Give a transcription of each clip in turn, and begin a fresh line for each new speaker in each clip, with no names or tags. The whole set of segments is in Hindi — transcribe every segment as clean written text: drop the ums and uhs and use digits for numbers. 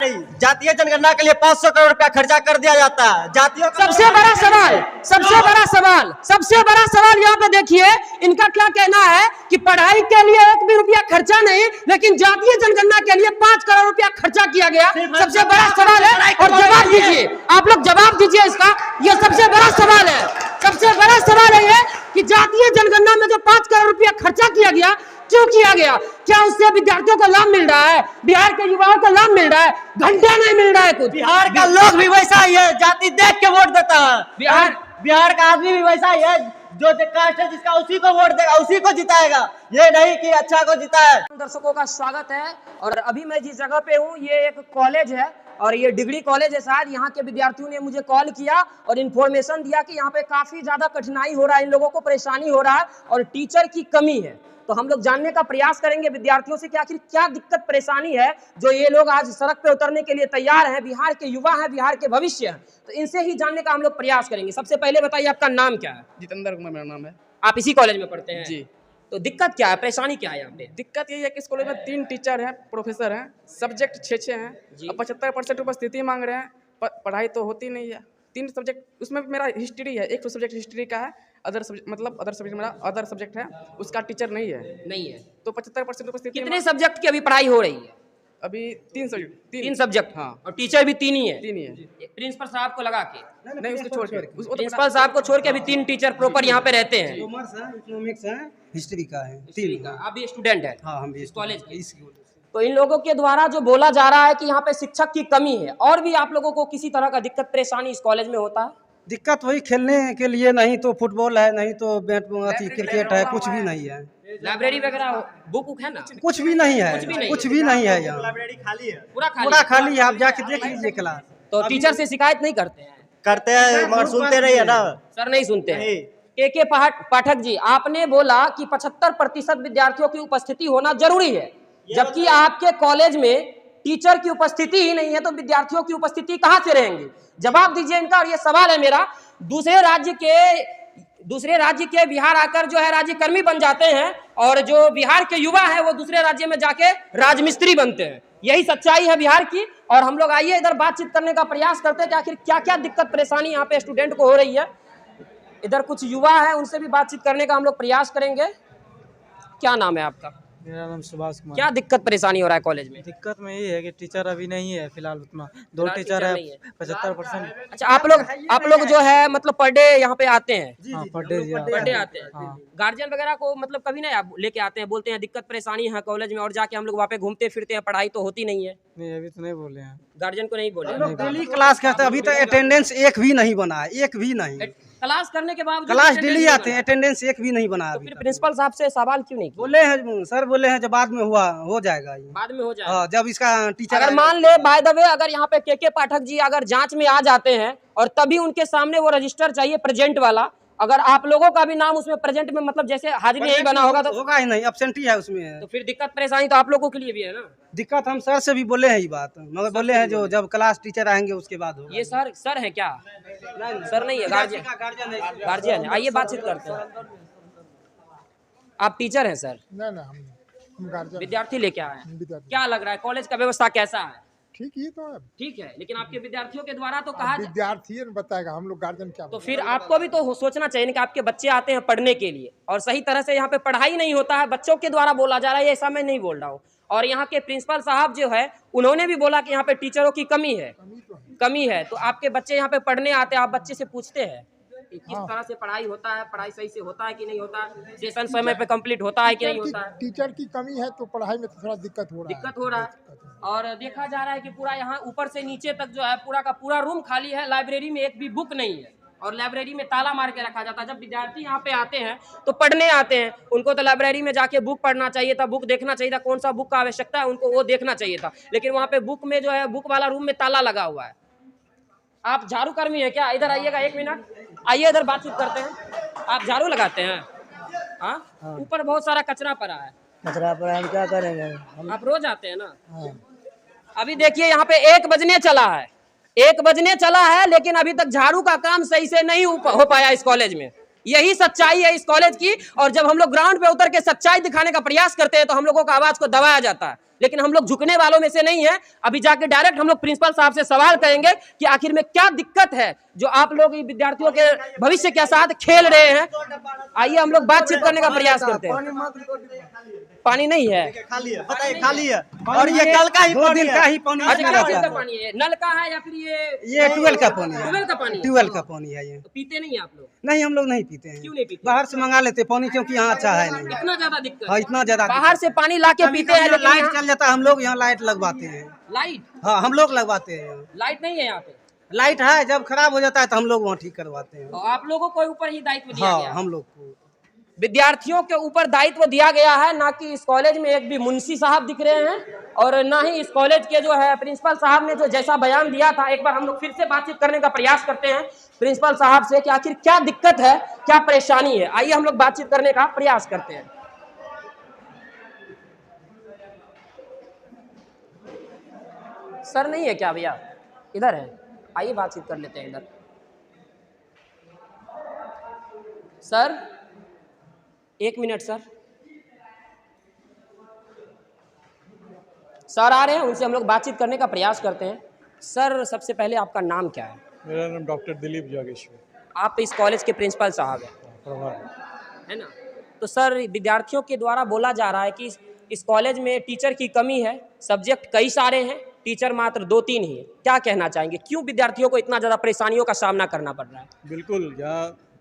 नहीं, जातीय जनगणना के लिए 500 करोड़ रुपया खर्चा कर दिया जाता है। जातियों का
सबसे बड़ा सवाल यहाँ पे देखिए, इनका क्या कहना है कि पढ़ाई के लिए 1 भी रुपया खर्चा नहीं, लेकिन जातीय जनगणना के लिए 5 करोड़ रुपया खर्चा किया गया। सबसे बड़ा सवाल है, और जवाब दीजिए, आप लोग जवाब दीजिए इसका। ये सबसे बड़ा सवाल है, सबसे बड़ा सवाल है ये कि जातीय जनगणना में जो 5 करोड़ रुपया खर्चा किया गया, क्यों किया गया? क्या उससे विद्यार्थियों को लाभ मिल रहा है? बिहार के युवाओं को लाभ मिल रहा है? घंटा नहीं मिल रहा है कुछ।
बिहार का लोग भी वैसा ही है, जाति देख के वोट देता है। बिहार का आदमी भी वैसा ही है, जो कास्ट है जिसका उसी को वोट देगा, उसी को जिताएगा, ये नहीं कि अच्छा को जिताए।
दर्शकों का स्वागत है, और अभी मैं जिस जगह पे हूँ ये एक कॉलेज है, और ये डिग्री कॉलेज है शायद। यहाँ के विद्यार्थियों ने मुझे कॉल किया और इन्फॉर्मेशन दिया कि यहाँ पे काफी ज्यादा कठिनाई हो रहा है, इन लोगों को परेशानी हो रहा है और टीचर की कमी है। तो हम लोग जानने का प्रयास करेंगे विद्यार्थियों से कि आखिर क्या दिक्कत परेशानी है जो ये लोग आज सड़क पे उतरने के लिए तैयार हैं। बिहार के युवा हैं, बिहार के भविष्य हैं, तो इनसे ही जानने का हम लोग प्रयास करेंगे। सबसे पहले बताइए, आपका नाम क्या है?
जितेंद्र कुमार मेरा नाम है।
आप इसी कॉलेज में पढ़ते हैं?
जी।
तो दिक्कत क्या है, परेशानी क्या है यहाँ पे?
दिक्कत यही है कि इस कॉलेज में 3 टीचर हैं, प्रोफेसर हैं, सब्जेक्ट 6 हैं, और 75% उपस्थिति मांग रहे हैं। पढ़ाई तो होती नहीं है। 3 सब्जेक्ट, उसमें मेरा हिस्ट्री है, एक सब्जेक्ट हिस्ट्री का है, अदर सब्जेक्ट मेरा अदर सब्जेक्ट है, उसका टीचर नहीं है। तो 75% उपस्थिति।
कितने सब्जेक्ट की अभी पढ़ाई हो रही है?
अभी 3
सब्जेक्ट।
हाँ,
और टीचर भी 3 ही है?
3 ही है।
प्रिंसिपल साहब को लगा के?
नहीं, उसको छोड़ के।
प्रिंसिपल साहब को छोड़ के अभी 3 टीचर प्रॉपर यहाँ पे रहते हैं।
कॉमर्स है, इकोनॉमिक्स है, हिस्ट्री का है,
हिस्ट्री
3
का। आप भी स्टूडेंट है?
हाँ, हम भी
कॉलेज के।
इस
तो इन लोगों के द्वारा जो बोला जा रहा है कि यहाँ पे शिक्षक की कमी है, और भी आप लोगों को किसी तरह का दिक्कत परेशानी इस कॉलेज में होता है?
दिक्कत वही खेलने के लिए, नहीं तो फुटबॉल है, नहीं तो क्रिकेट है, कुछ भी नहीं है।
लाइब्रेरी वगैरह बुक है ना?
कुछ भी नहीं है, कुछ भी नहीं है यहाँ।
लाइब्रेरी खाली है,
पूरा
खाली है, आप जाके देख लीजिए क्लास।
तो टीचर से शिकायत नहीं करते हैं?
करते हैं मगर सुनते नहीं है ना
सर, नहीं सुनते हैं। के पाठक जी, आपने बोला कि 75% विद्यार्थियों की उपस्थिति होना जरूरी है, जबकि आपके कॉलेज में टीचर की उपस्थिति ही नहीं है, तो विद्यार्थियों की उपस्थिति कहां से रहेंगी? जवाब दीजिए इनका। और ये सवाल है मेरा, दूसरे राज्य के बिहार आकर जो है राज्यकर्मी बन जाते हैं, और जो बिहार के युवा है वो दूसरे राज्य में जाके राजमिस्त्री बनते हैं। यही सच्चाई है बिहार की। और हम लोग आइए इधर बातचीत करने का प्रयास करते हैं कि आखिर क्या क्या दिक्कत परेशानी यहाँ पे स्टूडेंट को हो रही है। इधर कुछ युवा है, उनसे भी बातचीत करने का हम लोग प्रयास करेंगे। क्या नाम है आपका?
मेरा नाम सुभाष कुमार।
क्या दिक्कत परेशानी हो रहा है कॉलेज में?
दिक्कत में ये है कि टीचर अभी नहीं है फिलहाल, उतना 2 टीचर है, 75%।
अच्छा, आप लोग जो है मतलब पर डे यहाँ पे आते हैं?
हाँ, पर डे
आते हैं। गार्जियन वगैरह को मतलब कभी नहीं आप लेके आते हैं, बोलते हैं दिक्कत परेशानी है कॉलेज में, और जाके हम लोग वहाँ पे घूमते फिरते हैं, पढ़ाई तो होती नहीं है?
नहीं, अभी तो नहीं बोले हैं,
गार्जियन को नहीं बोले।
डेली क्लास करते हैं, अभी तक अटेंडेंस एक भी नहीं बना है, एक भी नहीं।
क्लास करने के बाद
क्लास डेली आते हैं, अटेंडेंस एक भी नहीं बना।
फिर प्रिंसिपल साहब से सवाल क्यों नहीं?
बोले हैं सर, बोले हैं जब बाद में हो जाएगा ये।
बाद में हो जाएगा।
हाँ, जब इसका टीचर
अगर मान ले बाय द वे, अगर यहाँ पे के पाठक जी अगर जांच में आ जाते हैं और तभी उनके सामने वो रजिस्टर चाहिए प्रेजेंट वाला, अगर आप लोगों का भी नाम उसमें प्रेजेंट में मतलब जैसे हाजिरी नहीं बना होगा तो
होगा ही नहीं, एब्सेंटी है उसमें।
तो फिर दिक्कत परेशानी तो आप लोगों के लिए भी है ना?
दिक्कत हम सर से भी बोले हैं ये बात, मगर बोले हैं जो जब क्लास टीचर आएंगे उसके बाद होगा।
ये सर है क्या? सर नहीं है, गार्जियन है। आइए बातचीत करते हैं। आप टीचर हैं सर?
ना हम
विद्यार्थी लेके आए हैं। क्या लग रहा है कॉलेज का व्यवस्था कैसा है?
ठीक ही तो है।
ठीक है, लेकिन आपके विद्यार्थियों के द्वारा तो कहा
विद्यार्थी ने बताएगा, हम लोग गार्जियन क्या।
तो फिर आपको भी तो सोचना चाहिए कि आपके बच्चे आते हैं पढ़ने के लिए, और सही तरह से यहाँ पे पढ़ाई नहीं होता है, बच्चों के द्वारा बोला जा रहा है, ऐसा मैं नहीं बोल रहा हूँ। और यहाँ के प्रिंसिपल साहब जो है उन्होंने भी बोला कि यहाँ पे टीचरों की कमी है। तो आपके बच्चे यहाँ पे पढ़ने आते हैं, आप बच्चे से पूछते हैं कि किस तरह से पढ़ाई होता है, पढ़ाई सही से होता है कि नहीं होता है, सेशन समय पे कंप्लीट होता है कि नहीं होता है?
टीचर की कमी है तो पढ़ाई में तो थोड़ा दिक्कत हो रहा है।
और देखा जा रहा है कि पूरा यहाँ ऊपर से नीचे तक जो है पूरा का पूरा रूम खाली है, लाइब्रेरी में एक भी बुक नहीं है, और लाइब्रेरी में ताला मार के रखा जाता है। जब विद्यार्थी यहाँ पे आते हैं तो पढ़ने आते हैं, उनको तो लाइब्रेरी में जाके बुक पढ़ना चाहिए था, बुक देखना चाहिए था, कौन सा बुक का आवश्यकता है उनको वो देखना चाहिए था, लेकिन वहाँ पे बुक में जो है बुक वाला रूम में ताला लगा हुआ है। आप झाड़ू कर्मी है क्या? इधर आइएगा 1 मिनट, आइए इधर बातचीत करते हैं। आप झाड़ू लगाते हैं? हाँ। ऊपर बहुत सारा कचरा पड़ा है।
कचरा पर हम क्या करेंगे?
आप रोज आते हैं ना? अभी देखिए यहाँ पे 1 बजने चला है, लेकिन अभी तक झाड़ू का काम सही से नहीं हो पाया इस कॉलेज में। यही सच्चाई है इस कॉलेज की। और जब हम लोग ग्राउंड पे उतर के सच्चाई दिखाने का प्रयास करते हैं तो हम लोगों का आवाज को दबाया जाता है, लेकिन हम लोग झुकने वालों में से नहीं है। अभी जाके डायरेक्ट हम लोग प्रिंसिपल साहब से सवाल करेंगे कि आखिर में क्या दिक्कत है जो आप लोग विद्यार्थियों के भविष्य के साथ खेल रहे हैं। आइए हम लोग बातचीत करने का प्रयास करते हैं। पानी नहीं है,
खाली है, बताइए खाली है। और ये कल का ही
2
पानी
दिन
है।
का ही पानी
अच्छा,
इसमें
किस चीज
रहता
का
है।
पानी है? नल का है या फिर
ये ट्यूबवेल का पानी है।
ट्यूबवेल का पानी है?
ट्यूबवेल का पानी है ये।
तो पीते नहीं आप लोग?
नहीं, हम लोग नहीं पीते हैं।
क्यों नहीं पीते?
बाहर से मंगा लेते हैं पानी, क्योंकि यहाँ अच्छा है नहीं।
इतना ज्यादा दिक्कत?
हाँ, इतना ज्यादा।
बाहर से पानी लाके पीते हैं, लेकिन
लाइट चल जाता है, हम लोग यहाँ लाइट लगवाते हैं।
लाइट?
हाँ, हम लोग लगवाते हैं यहाँ।
लाइट नहीं है यहाँ पे?
लाइट है, जब खराब हो जाता है तो हम लोग वहाँ ठीक करवाते हैं।
तो आप लोगों को ऊपर ही दायित्व दिया गया
हाँ,
है।
हम लोग को
विद्यार्थियों के ऊपर दायित्व दिया गया है, ना कि इस कॉलेज में एक भी मुंशी साहब दिख रहे हैं और ना ही इस कॉलेज के जो है प्रिंसिपल साहब ने जो जैसा बयान दिया था। एक बार हम लोग फिर से बातचीत करने का प्रयास करते हैं प्रिंसिपल साहब से कि आखिर क्या दिक्कत है, क्या परेशानी है। आइए हम लोग बातचीत करने का प्रयास करते हैं। सर नहीं है क्या भैया? इधर है, आइए बातचीत कर लेते हैं इधर। Sir 1 minute sir. सर आ रहे हैं, उनसे हम लोग बातचीत करने का प्रयास करते हैं। सर सबसे पहले आपका नाम क्या है?
मेरा नाम डॉक्टर दिलीप जागेश्वर
आप इस कॉलेज के प्रिंसिपल साहब हैं, है ना? तो सर विद्यार्थियों के द्वारा बोला जा रहा है कि इस कॉलेज में टीचर की कमी है, सब्जेक्ट कई सारे हैं, टीचर मात्र 2-3 ही है। क्या कहना चाहेंगे, क्यों विद्यार्थियों को इतना ज़्यादा परेशानियों का सामना करना पड़ रहा है?
बिल्कुल,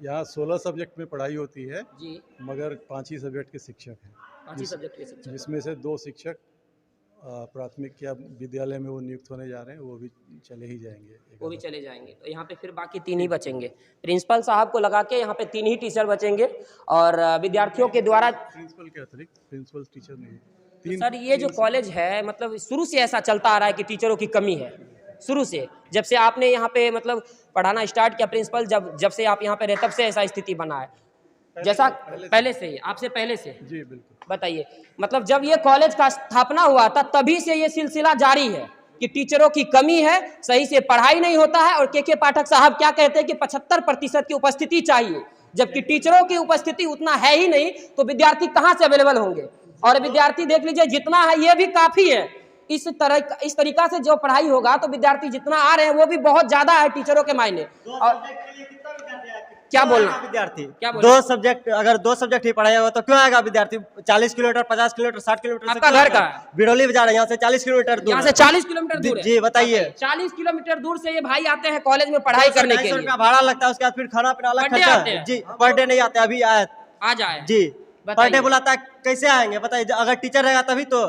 यहाँ 16 सब्जेक्ट में पढ़ाई होती है
जी,
मगर 5 ही सब्जेक्ट के शिक्षक हैं,
5 ही सब्जेक्ट के शिक्षक।
जिसमें से 2 शिक्षक प्राथमिक या विद्यालय में वो नियुक्त होने जा रहे हैं, वो भी चले ही जाएंगे।
वो भी चले जाएंगे, तो यहाँ पे फिर बाकी 3 ही बचेंगे। प्रिंसिपल साहब को लगा के यहाँ पे 3 ही टीचर बचेंगे और विद्यार्थियों के द्वारा।
प्रिंसिपल के अतिरिक्त प्रिंसिपल टीचर नहीं।
तो सर ये जो कॉलेज है मतलब शुरू से ऐसा चलता आ रहा है कि टीचरों की कमी है, शुरू से जब से आपने यहाँ पे मतलब पढ़ाना स्टार्ट किया प्रिंसिपल, जब से आप यहाँ पे रहे तब से ऐसा स्थिति बना है? जैसा पहले से ही, आपसे पहले से?
जी बिल्कुल।
बताइए, मतलब जब ये कॉलेज का स्थापना हुआ था तभी से ये सिलसिला जारी है कि टीचरों की कमी है, सही से पढ़ाई नहीं होता है। और के पाठक साहब क्या कहते हैं कि 75% की उपस्थिति चाहिए, जबकि टीचरों की उपस्थिति उतना है ही नहीं, तो विद्यार्थी कहाँ से अवेलेबल होंगे? और विद्यार्थी देख लीजिए जितना है ये भी काफी है। इस तरीका से जो पढ़ाई होगा तो विद्यार्थी जितना आ रहे हैं वो भी बहुत ज्यादा है टीचरों के मायने। और क्या बोलना
विद्यार्थी
क्या बोलना?
2 सब्जेक्ट, अगर 2 सब्जेक्ट ही पढ़ाया हो तो क्यों आएगा विद्यार्थी? 40 किलोमीटर, 50 किलोमीटर, 60 किलोमीटर।
आपका घर कहाँ है?
बिरौली बाजार है, यहाँ से 40 किलोमीटर दूर
यहाँ
है।
से 40 किलोमीटर दूर है?
जी बताइए।
40 किलोमीटर दूर से ये भाई आते हैं कॉलेज में पढ़ाई करने के
250
लिए।
रुपया भाड़ा लगता है, उसके बाद फिर खाना पीना अलग
पर डे
खर्चा
आते
है।
हैं?
जी पर डे नहीं आते, अभी आए
आज आए
जी।
बताइए।
पर डे बुलाता है, कैसे आएंगे बताइए? अगर टीचर रहेगा तभी तो।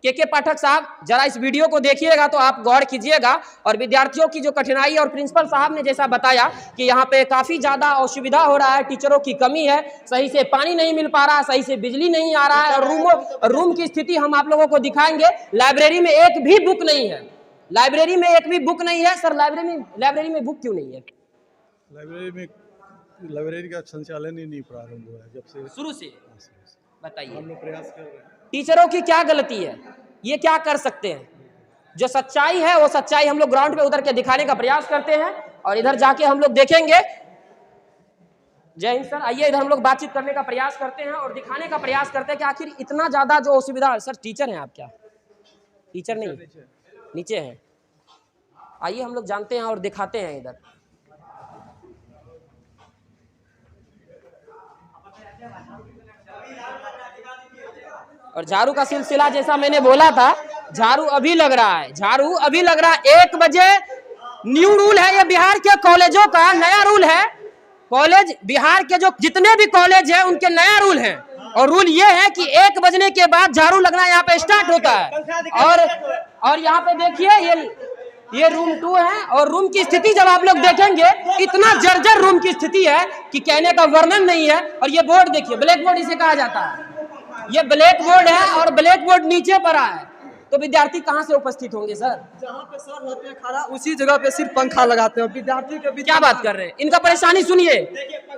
के पाठक साहब जरा इस वीडियो को देखिएगा तो आप गौर कीजिएगा और विद्यार्थियों की जो कठिनाई, और प्रिंसिपल साहब ने जैसा बताया कि यहाँ पे काफी ज्यादा असुविधा हो रहा है, टीचरों की कमी है, सही से पानी नहीं मिल पा रहा, सही से बिजली नहीं आ रहा है, और रूम की स्थिति हम आप लोगों को दिखाएंगे। लाइब्रेरी में एक भी बुक नहीं है, लाइब्रेरी में एक भी बुक नहीं है। सर लाइब्रेरी में बुक क्यों नहीं है?
लाइब्रेरी का संचालन ही नहीं प्रारंभ हुआ है जब से
शुरू से। बताइए
हम लोग प्रयास कर रहे हैं।
टीचरों की क्या गलती है, ये क्या कर सकते हैं? जो सच्चाई है वो सच्चाई हम लोग ग्राउंड पे उतर के दिखाने का प्रयास करते हैं और इधर जाके हम लोग देखेंगे। जय हिंद सर। आइए इधर हम लोग बातचीत करने का प्रयास करते हैं और दिखाने का प्रयास करते हैं कि आखिर इतना ज्यादा जो असुविधा। सर टीचर हैं आप क्या? टीचर नहीं, नीचे हैं। आइए हम लोग जानते हैं और दिखाते हैं इधर। और झाड़ू का सिलसिला जैसा मैंने बोला था, झाड़ू अभी लग रहा है, झाड़ू अभी लग रहा है 1 बजे। न्यू रूल है ये बिहार के कॉलेजों का, नया रूल है। कॉलेज बिहार के जो जितने भी कॉलेज है उनके नया रूल है, और रूल ये है कि 1 बजने के बाद झाड़ू लगना यहाँ पे स्टार्ट होता है। और यहाँ पे देखिए ये रूम 2 है, और रूम की स्थिति जब आप लोग देखेंगे इतना जर्जर रूम की स्थिति है कि कहने का वर्णन नहीं है। और ये बोर्ड देखिए, ब्लैक बोर्ड इसे कहा जाता है। ये ब्लैक बोर्ड है और ब्लैक बोर्ड नीचे पड़ा है। तो विद्यार्थी कहाँ से उपस्थित होंगे सर?
जहाँ पे सर होते हैं खड़ा उसी जगह पे सिर्फ पंखा लगाते हैं, विद्यार्थी के बीच
क्या बात कर रहे हैं? इनका परेशानी सुनिए,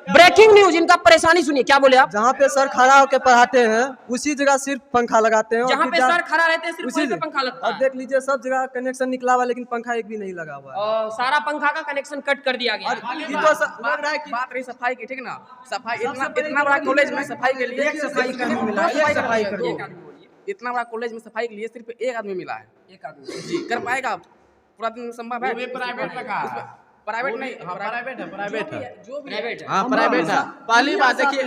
ब्रेकिंग न्यूज, इनका परेशानी सुनिए, क्या बोले आप?
जहाँ पे सर खड़ा होकर पढ़ाते हैं उसी जगह सिर्फ पंखा लगाते हैं।
जहाँ पे सर खड़ा रहते हैं सिर्फ वहीं पे पंखा लगता
अब
है।
देख लीजिए सब जगह कनेक्शन निकला हुआ लेकिन पंखा एक भी नहीं लगा हुआ है।
और सारा पंखा का कनेक्शन कट कर दिया गया।
ये तो लग रहा है कि
बात रही सफाई की, ठीक ना? सफाई इतना बड़ा कॉलेज में सफाई के लिए
सफाई कर्मी मिला है, एक सफाई कर्मी।
इतना बड़ा कॉलेज में सफाई के लिए सिर्फ एक आदमी मिला है।
एक आदमी
जी कर पाएगा? पूरा दिन संभव है?
प्राइवेट लगा,
प्राइवेट नहीं,
हाँ प्राइवेट है, प्राइवेट है,
जो भी
प्राइवेट है।
हाँ प्राइवेट है। पहली बात देखिए,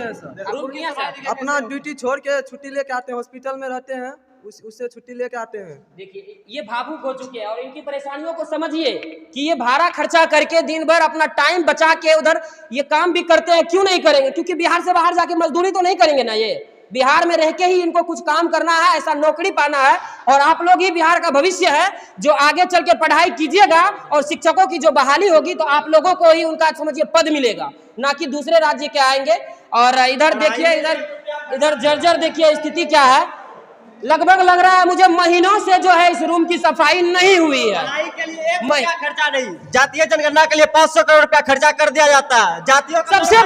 अपना ड्यूटी छोड़ के छुट्टी लेके आते हैं, हॉस्पिटल में रहते हैं उससे छुट्टी लेके आते हैं।
देखिए ये भावुक हो चुके हैं और इनकी परेशानियों को समझिए कि ये भाड़ा खर्चा करके दिन भर अपना टाइम बचा के उधर ये काम भी करते हैं। क्यों नहीं करेंगे? क्योंकि बिहार से बाहर जाके मजदूरी तो नहीं करेंगे ना, ये बिहार में रह के ही इनको कुछ काम करना है, ऐसा नौकरी पाना है। और आप लोग ही बिहार का भविष्य है, जो आगे चल के पढ़ाई कीजिएगा और शिक्षकों की जो बहाली होगी तो आप लोगों को ही उनका समझिए पद मिलेगा, ना कि दूसरे राज्य के आएंगे। और इधर देखिए, इधर जर्जर देखिए स्थिति क्या है। लगभग लग रहा है मुझे महीनों से जो है इस रूम की सफाई नहीं हुई है।
पढ़ाई के लिए एक रुपया खर्चा नहीं, जातीय जनगणना के लिए 500 करोड़ रुपया खर्चा कर दिया जाता है। जातियों का
सबसे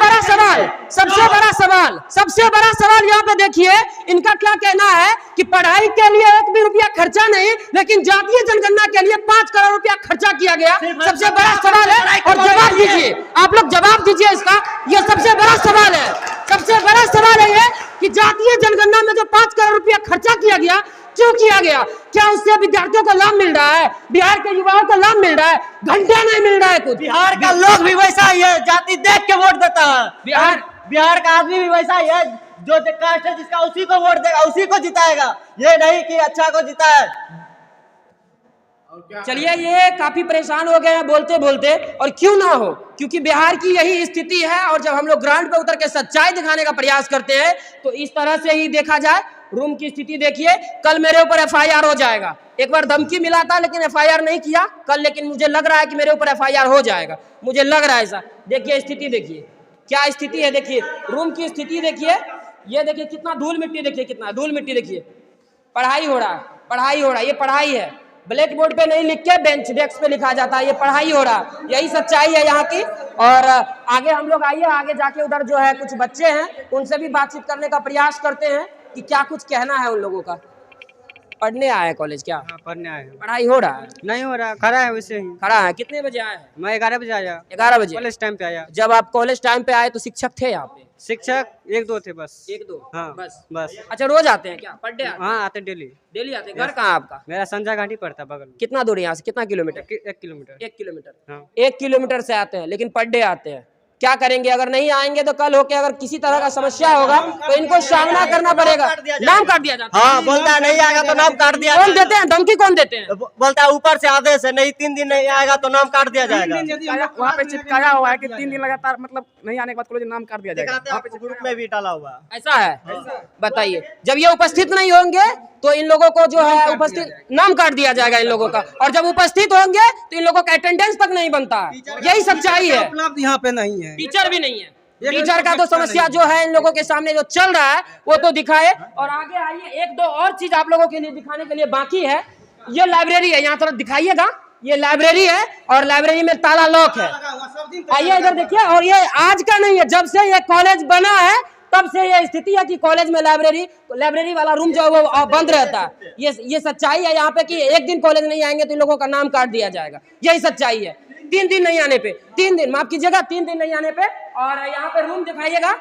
बड़ा सवाल यहाँ पे देखिए, इनका क्या कहना है कि पढ़ाई के लिए एक भी रुपया खर्चा नहीं, लेकिन जातीय जनगणना के लिए 5 करोड़ रुपया खर्चा किया गया। सबसे बड़ा सवाल है और जवाब दीजिए, आप लोग जवाब दीजिए इसका। ये सबसे बड़ा सवाल है, सबसे बड़ा सवाल है ये कि जातीय जनगणना में जो 5 करोड़ रुपया खर्चा किया गया, क्यों किया गया? क्या उससे विद्यार्थियों को लाभ मिल रहा है? बिहार के युवाओं को लाभ मिल रहा है? घंटा नहीं मिल रहा है कुछ।
बिहार का लोग भी वैसा ही है, जाति देख के वोट देता है। बिहार का आदमी भी वैसा ही है, जो कास्ट है जिसका उसी को वोट देगा, उसी को जिताएगा। ये नहीं कि अच्छा को जिताए।
चलिए, ये काफी परेशान हो गए हैं बोलते बोलते, और क्यों ना हो, क्योंकि बिहार की यही स्थिति है। और जब हम लोग ग्राउंड पे उतर के सच्चाई दिखाने का प्रयास करते हैं तो इस तरह से ही देखा जाए। रूम की स्थिति देखिए, कल मेरे ऊपर FIR हो जाएगा। एक बार धमकी मिला था लेकिन FIR नहीं किया कल, लेकिन मुझे लग रहा है कि मेरे ऊपर FIR हो जाएगा, मुझे लग रहा है ऐसा। देखिए स्थिति, देखिए क्या स्थिति है, देखिए रूम की स्थिति देखिए। ये देखिए कितना धूल मिट्टी, देखिए कितना धूल मिट्टी, देखिए पढ़ाई हो रहा है, पढ़ाई हो रहा है, ये पढ़ाई है। ब्लैक बोर्ड पे नहीं लिख के बेंच डेस्क पे लिखा जाता है, ये पढ़ाई हो रहा है। यही सच्चाई है यहाँ की। और आगे हम लोग आइए, आगे जाके उधर जो है कुछ बच्चे हैं, उनसे भी बातचीत करने का प्रयास करते हैं कि क्या कुछ कहना है उन लोगों का। पढ़ने आए कॉलेज क्या?
हाँ, पढ़ने आए हैं।
पढ़ाई हो रहा है?
नहीं हो रहा, खड़ा है वैसे ही।
खड़ा है। कितने बजे आए हैं?
मैं 11 बजे आया।
11 बजे
कॉलेज टाइम पे आया।
जब आप कॉलेज टाइम पे आए तो शिक्षक थे यहाँ पे?
शिक्षक 1-2 थे बस।
1-2?
हाँ बस।
अच्छा, रोज आते हैं क्या? पर डे आते हैं?
हाँ आते डेली।
डेली आते हैं। घर कहाँ आपका?
मेरा संजय घाटी पड़ता बगल में।
कितना दूर है यहाँ से? कितना किलोमीटर?
1 किलोमीटर।
1 किलोमीटर।
हाँ।
1 किलोमीटर से आते हैं, लेकिन पर डे आते हैं। क्या करेंगे? अगर नहीं आएंगे तो कल होके अगर किसी तरह का समस्या होगा तो इनको सामना करना पड़ेगा। नाम काट दिया जाता है।
हाँ, बोलता है नहीं आएगा तो नाम काट दिया।
कौन देते हैं धमकी? कौन देते हैं?
बोलता है ऊपर से आदेश है, नहीं 3 दिन नहीं आएगा तो नाम काट दिया जाएगा।
वहाँ पे चिपकाया हुआ है कि 3 दिन लगातार, मतलब नहीं आने के बाद कॉलेज नाम काट दिया जाएगा।
ग्रुप में भी डाला हुआ है।
ऐसा है? बताइए, जब ये उपस्थित नहीं होंगे तो इन लोगों को जो है उपस्थित नाम काट दिया जाएगा इन लोगों का, और जब उपस्थित होंगे तो इन लोगों का अटेंडेंस तक नहीं बनता है। यही सच्चाई है।
उपलब्ध यहाँ पे नहीं है,
टीचर भी नहीं है। टीचर का तो समस्या जो है इन लोगों के सामने जो चल रहा है वो तो दिखाए। और आगे आइए, 1-2 और चीज आप लोगों के लिए दिखाने के लिए बाकी है। ये लाइब्रेरी है, यहाँ तरफ दिखाइएगा। ये लाइब्रेरी है और लाइब्रेरी में ताला लॉक है। आइए इधर देखिए। और ये आज का नहीं है, जब से ये कॉलेज बना है तब से ये स्थिति है कि कॉलेज में लाइब्रेरी वाला रूम जो है वो बंद रहता है। ये सच्चाई है यहाँ पे कि एक दिन कॉलेज नहीं आएंगे तो इन लोगों का नाम काट दिया जाएगा। यही सच्चाई है। 3 दिन नहीं आने पे, 3 दिन माफ कीजिएगा, 3 दिन नहीं आने पे। और यहाँ पे रूम दिखाइएगा,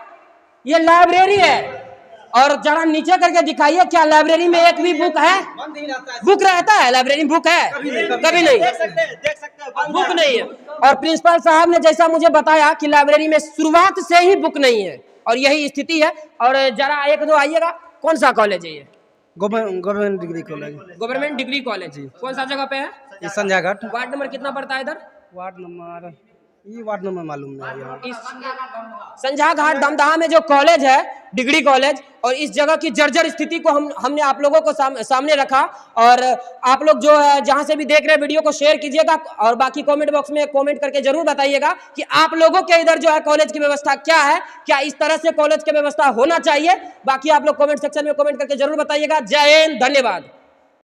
ये लाइब्रेरी है। और जरा नीचे करके दिखाइए, क्या लाइब्रेरी में एक भी बुक है? बुक रहता है लाइब्रेरी में? बुक है? कभी नहीं,
देख सकते हैं
बुक नहीं है। और प्रिंसिपल साहब ने जैसा मुझे बताया कि लाइब्रेरी में शुरुआत से ही बुक नहीं है, और यही स्थिति है। और जरा 1-2 आइएगा। कौन सा कॉलेज है ये?
Government degree college.
Government degree college. कौन सा जगह पे है?
ये संजय घाट।
वार्ड नंबर कितना पड़ता है इधर?
वार्ड नंबर मालूम नहीं।
संजय घाट दमदहा में जो कॉलेज है, डिग्री कॉलेज, और इस जगह की जर्जर स्थिति को हमने आप लोगों को सामने रखा। और आप लोग जो है जहां से भी देख रहे हैं वीडियो को शेयर कीजिएगा, और बाकी कमेंट बॉक्स में कमेंट करके जरूर बताइएगा कि आप लोगों के इधर जो है कॉलेज की व्यवस्था क्या है, क्या इस तरह से कॉलेज की व्यवस्था होना चाहिए। बाकी आप लोग कमेंट सेक्शन में कमेंट करके जरूर बताइएगा। जय हिंद, धन्यवाद।